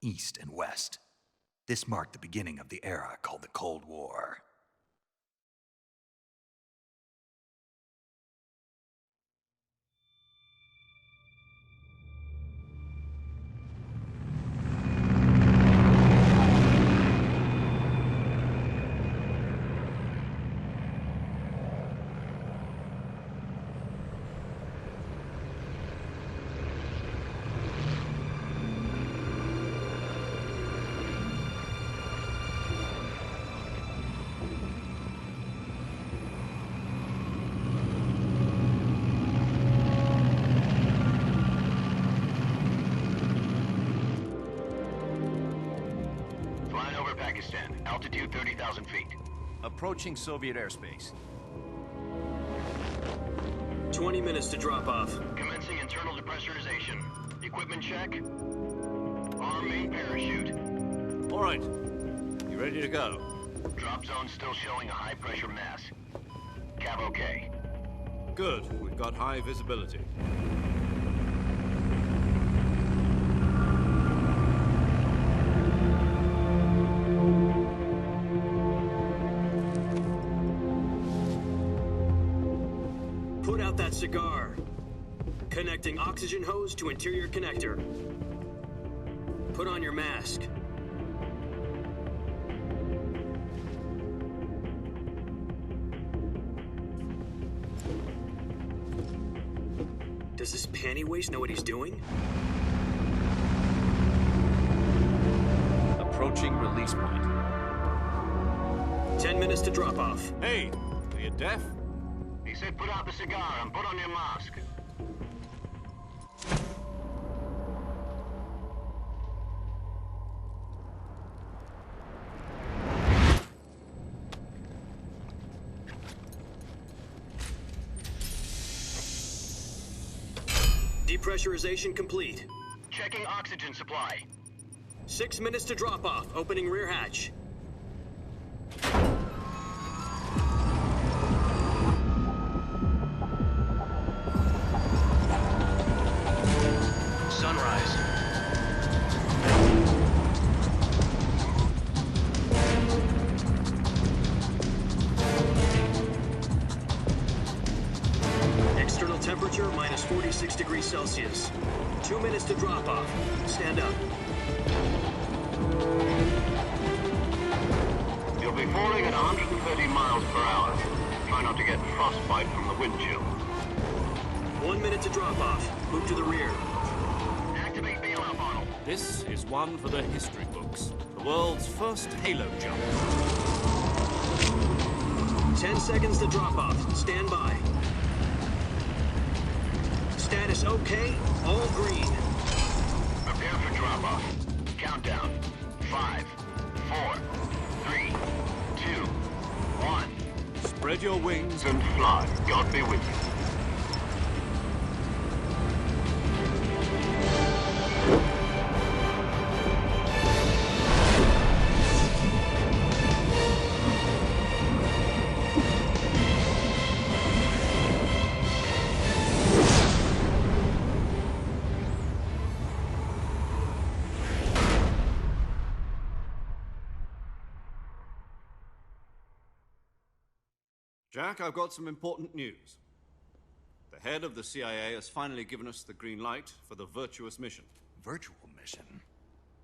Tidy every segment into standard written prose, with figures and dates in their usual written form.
East and West. This marked the beginning of the era called the Cold War. Altitude 30,000 feet. Approaching Soviet airspace. 20 minutes to drop off. Commencing internal depressurization. Equipment check. Arm main parachute. All right. You ready to go? Drop zone still showing a high pressure mass. Cav okay. Good. We've got high visibility. Put out that cigar. Connecting oxygen hose to interior connector. Put on your mask. Does this panty waste know what he's doing? Approaching release point. 10 minutes to drop off. Hey, are you deaf? He said put out the cigar and put on your mask. Depressurization complete. Checking oxygen supply. 6 minutes to drop off. Opening rear hatch. Sunrise. External temperature minus 46 degrees Celsius. 2 minutes to drop off. Stand up. You'll be falling at 130 miles per hour. Try not to get frostbite from the wind chill. 1 minute to drop off. Move to the rear. Activate bailout model. This is one for the history books. The world's first halo jump. 10 seconds to drop off. Stand by. Status okay. All green. Prepare for drop off. Countdown. 5, 4, 3, 2, 1. Spread your wings. And fly. God be with you. Jack, I've got some important news. The head of the CIA has finally given us the green light for the virtuous mission. Virtual mission?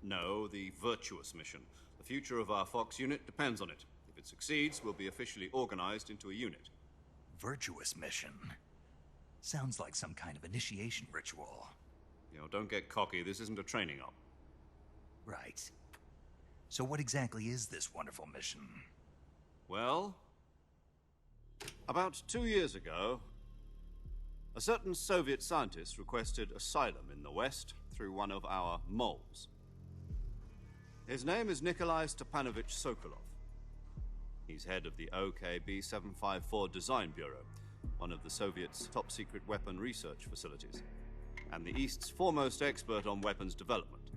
No, the virtuous mission. The future of our Fox unit depends on it. If it succeeds, we'll be officially organized into a unit. Virtuous mission? Sounds like some kind of initiation ritual. You know, don't get cocky. This isn't a training op. Right. So what exactly is this wonderful mission? Well, about 2 years ago, a certain Soviet scientist requested asylum in the West through one of our moles. His name is Nikolai Stepanovich Sokolov. He's head of the OKB-754 Design Bureau, one of the Soviets' top-secret weapon research facilities, and the East's foremost expert on weapons development.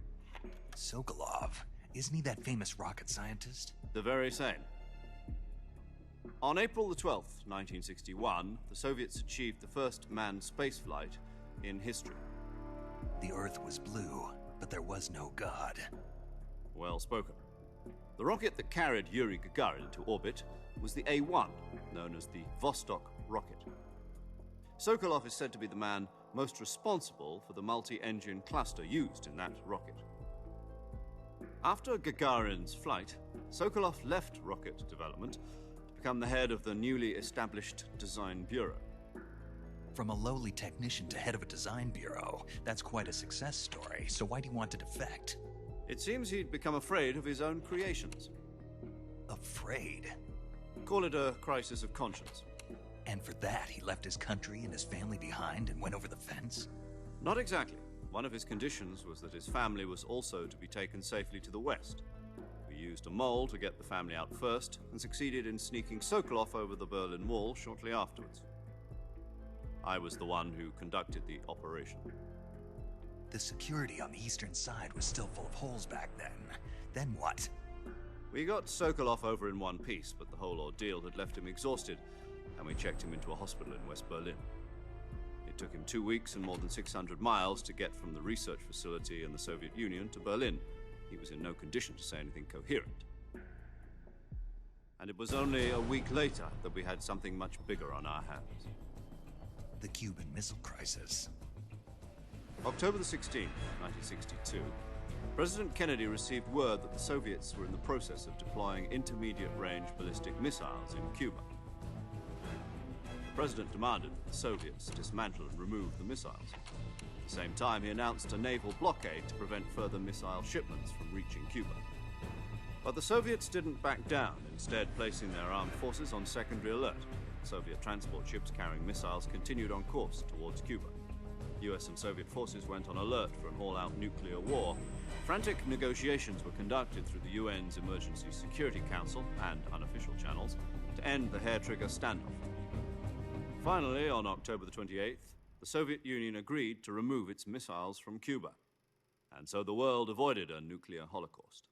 Sokolov? Isn't he that famous rocket scientist? The very same. On April the 12th, 1961, the Soviets achieved the first manned spaceflight in history. The Earth was blue, but there was no God. Well spoken. The rocket that carried Yuri Gagarin into orbit was the A-1, known as the Vostok rocket. Sokolov is said to be the man most responsible for the multi-engine cluster used in that rocket. After Gagarin's flight, Sokolov left rocket development to become the head of the newly established Design Bureau. From a lowly technician to head of a design bureau, that's quite a success story, so why do you want to defect? It seems he'd become afraid of his own creations. Afraid? Call it a crisis of conscience. And for that, he left his country and his family behind and went over the fence? Not exactly. One of his conditions was that his family was also to be taken safely to the west. We used a mole to get the family out first and succeeded in sneaking Sokolov over the Berlin Wall shortly afterwards. I was the one who conducted the operation. The security on the eastern side was still full of holes back then. Then what? We got Sokolov over in one piece, but the whole ordeal had left him exhausted, and we checked him into a hospital in West Berlin. It took him 2 weeks and more than 600 miles to get from the research facility in the Soviet Union to Berlin. He was in no condition to say anything coherent. And it was only a week later that we had something much bigger on our hands. The Cuban Missile Crisis. October the 16th, 1962, President Kennedy received word that the Soviets were in the process of deploying intermediate-range ballistic missiles in Cuba. The President demanded that the Soviets dismantle and remove the missiles. At the same time, he announced a naval blockade to prevent further missile shipments from reaching Cuba. But the Soviets didn't back down, instead placing their armed forces on secondary alert. Soviet transport ships carrying missiles continued on course towards Cuba. US and Soviet forces went on alert for an all-out nuclear war. Frantic negotiations were conducted through the UN's Emergency Security Council and unofficial channels to end the hair-trigger standoff. Finally, on October the 28th, the Soviet Union agreed to remove its missiles from Cuba. And so the world avoided a nuclear holocaust.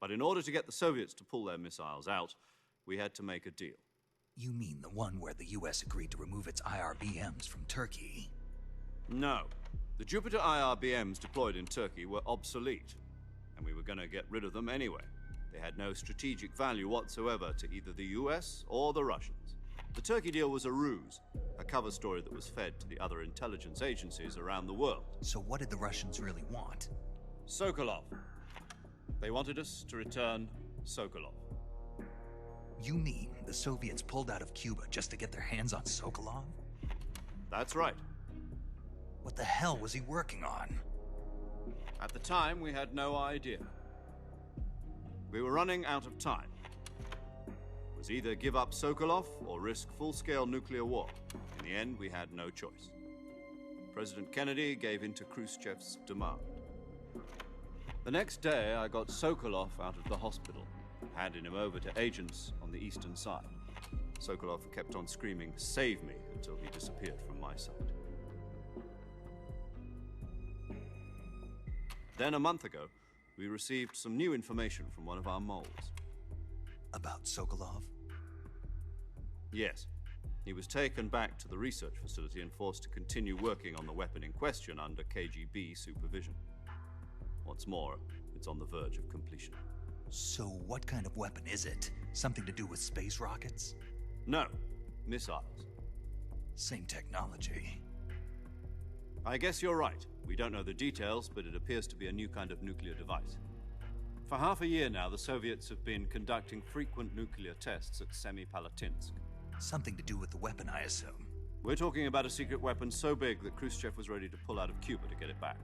But in order to get the Soviets to pull their missiles out, we had to make a deal. You mean the one where the US agreed to remove its IRBMs from Turkey? No. The Jupiter IRBMs deployed in Turkey were obsolete, and we were going to get rid of them anyway. They had no strategic value whatsoever to either the US or the Russians. The Turkey deal was a ruse, a cover story that was fed to the other intelligence agencies around the world. So what did the Russians really want? Sokolov. They wanted us to return Sokolov. You mean the Soviets pulled out of Cuba just to get their hands on Sokolov? That's right. What the hell was he working on? At the time, we had no idea. We were running out of time. It was either give up Sokolov or risk full-scale nuclear war. In the end, we had no choice. President Kennedy gave in to Khrushchev's demand. The next day, I got Sokolov out of the hospital, handing him over to agents on the eastern side. Sokolov kept on screaming, "Save me," until he disappeared from my sight. Then a month ago, we received some new information from one of our moles. About Sokolov? Yes. He was taken back to the research facility and forced to continue working on the weapon in question under KGB supervision. What's more, it's on the verge of completion. So what kind of weapon is it? Something to do with space rockets? No, missiles. Same technology. I guess you're right. We don't know the details, but it appears to be a new kind of nuclear device. For half a year now, the Soviets have been conducting frequent nuclear tests at Semipalatinsk. Something to do with the weapon, I assume. We're talking about a secret weapon so big that Khrushchev was ready to pull out of Cuba to get it back.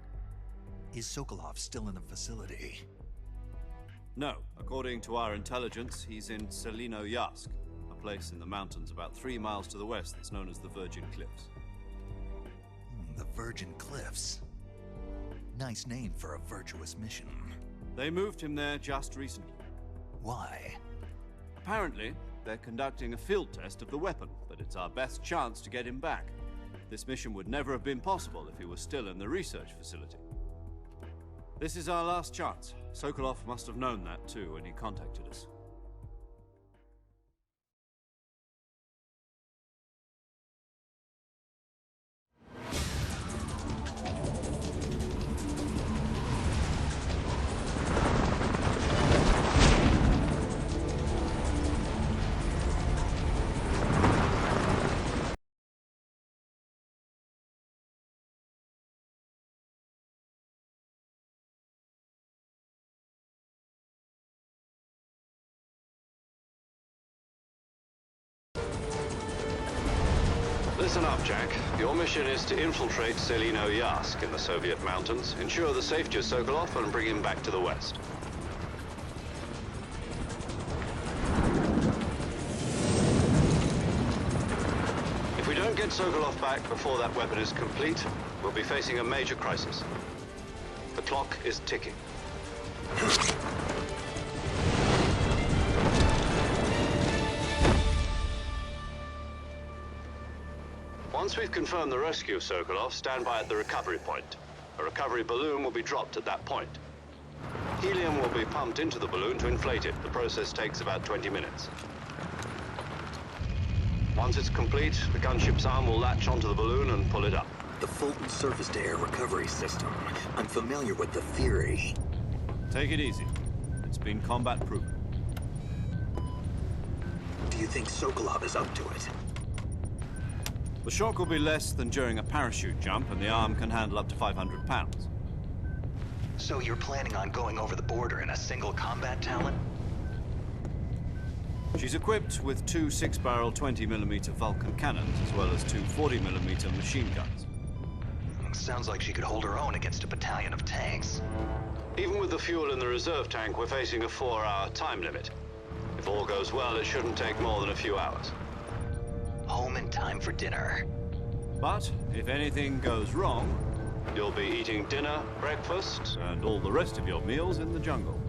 Is Sokolov still in the facility? No. According to our intelligence, he's in Selinoyarsk, a place in the mountains about 3 miles to the west that's known as the Virgin Cliffs. The Virgin Cliffs. Nice name for a virtuous mission. They moved him there just recently. Why? Apparently, they're conducting a field test of the weapon, but it's our best chance to get him back. This mission would never have been possible if he was still in the research facility. This is our last chance. Sokolov must have known that too when he contacted us. Listen up, Jack. Your mission is to infiltrate Selino-Yask in the Soviet mountains, ensure the safety of Sokolov, and bring him back to the West. If we don't get Sokolov back before that weapon is complete, we'll be facing a major crisis. The clock is ticking. Once we've confirmed the rescue of Sokolov, stand by at the recovery point. A recovery balloon will be dropped at that point. Helium will be pumped into the balloon to inflate it. The process takes about 20 minutes. Once it's complete, the gunship's arm will latch onto the balloon and pull it up. The Fulton surface-to-air recovery system. I'm familiar with the theory. Take it easy. It's been combat-proven. Do you think Sokolov is up to it? The shock will be less than during a parachute jump, and the arm can handle up to 500 pounds. So you're planning on going over the border in a single combat talon? She's equipped with two 6-barrel 20mm Vulcan cannons, as well as two 40mm machine guns. Sounds like she could hold her own against a battalion of tanks. Even with the fuel in the reserve tank, we're facing a 4-hour time limit. If all goes well, it shouldn't take more than a few hours. Home in time for dinner. But if anything goes wrong, You'll be eating dinner, breakfast, and all the rest of your meals in the jungle.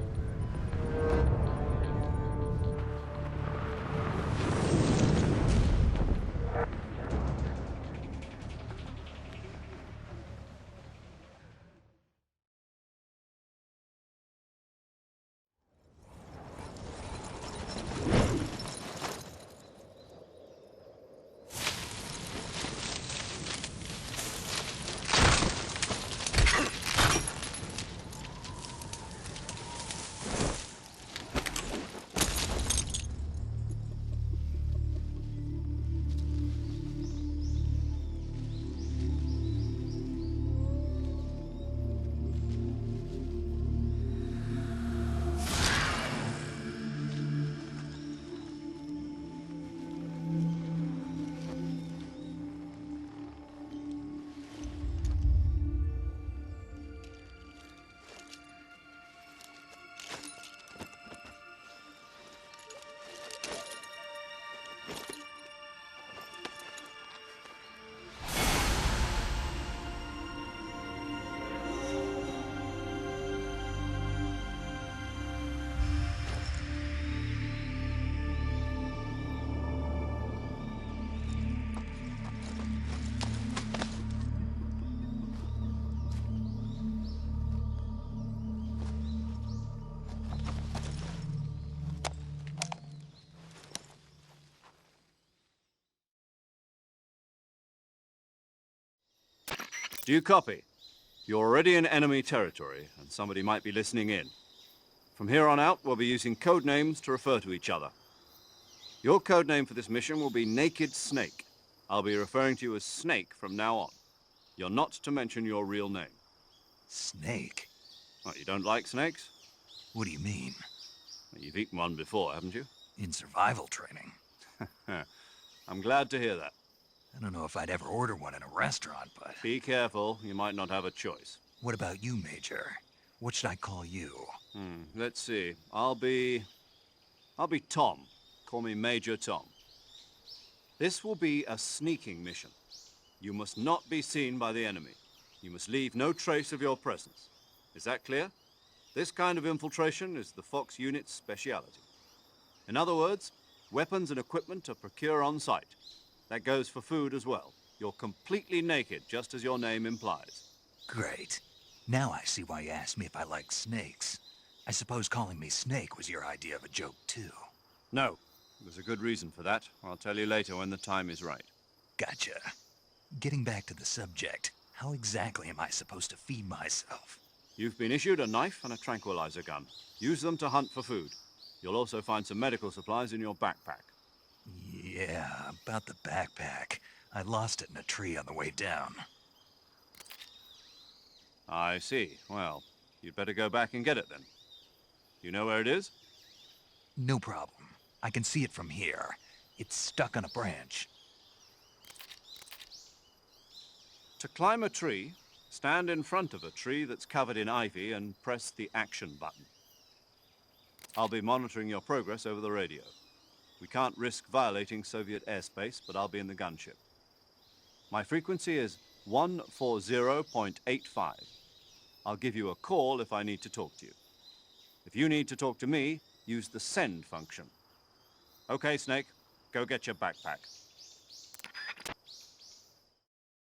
Do you copy? You're already in enemy territory, and somebody might be listening in. From here on out, we'll be using code names to refer to each other. Your code name for this mission will be Naked Snake. I'll be referring to you as Snake from now on. You're not to mention your real name. Snake? What, you don't like snakes? What do you mean? Well, you've eaten one before, haven't you? In survival training. I'm glad to hear that. I don't know if I'd ever order one in a restaurant, but... Be careful, you might not have a choice. What about you, Major? What should I call you? Let's see. I'll be Tom. Call me Major Tom. This will be a sneaking mission. You must not be seen by the enemy. You must leave no trace of your presence. Is that clear? This kind of infiltration is the Fox unit's speciality. In other words, weapons and equipment are procured on site. That goes for food as well. You're completely naked, just as your name implies. Great. Now I see why you asked me if I like snakes. I suppose calling me Snake was your idea of a joke, too. No. There's a good reason for that. I'll tell you later when the time is right. Gotcha. Getting back to the subject, how exactly am I supposed to feed myself? You've been issued a knife and a tranquilizer gun. Use them to hunt for food. You'll also find some medical supplies in your backpack. Yeah, about the backpack. I lost it in a tree on the way down. I see. Well, you'd better go back and get it then. You know where it is? No problem. I can see it from here. It's stuck on a branch. To climb a tree, stand in front of a tree that's covered in ivy and press the action button. I'll be monitoring your progress over the radio. We can't risk violating Soviet airspace, but I'll be in the gunship. My frequency is 140.85. I'll give you a call if I need to talk to you. If you need to talk to me, use the send function. Okay, Snake, go get your backpack.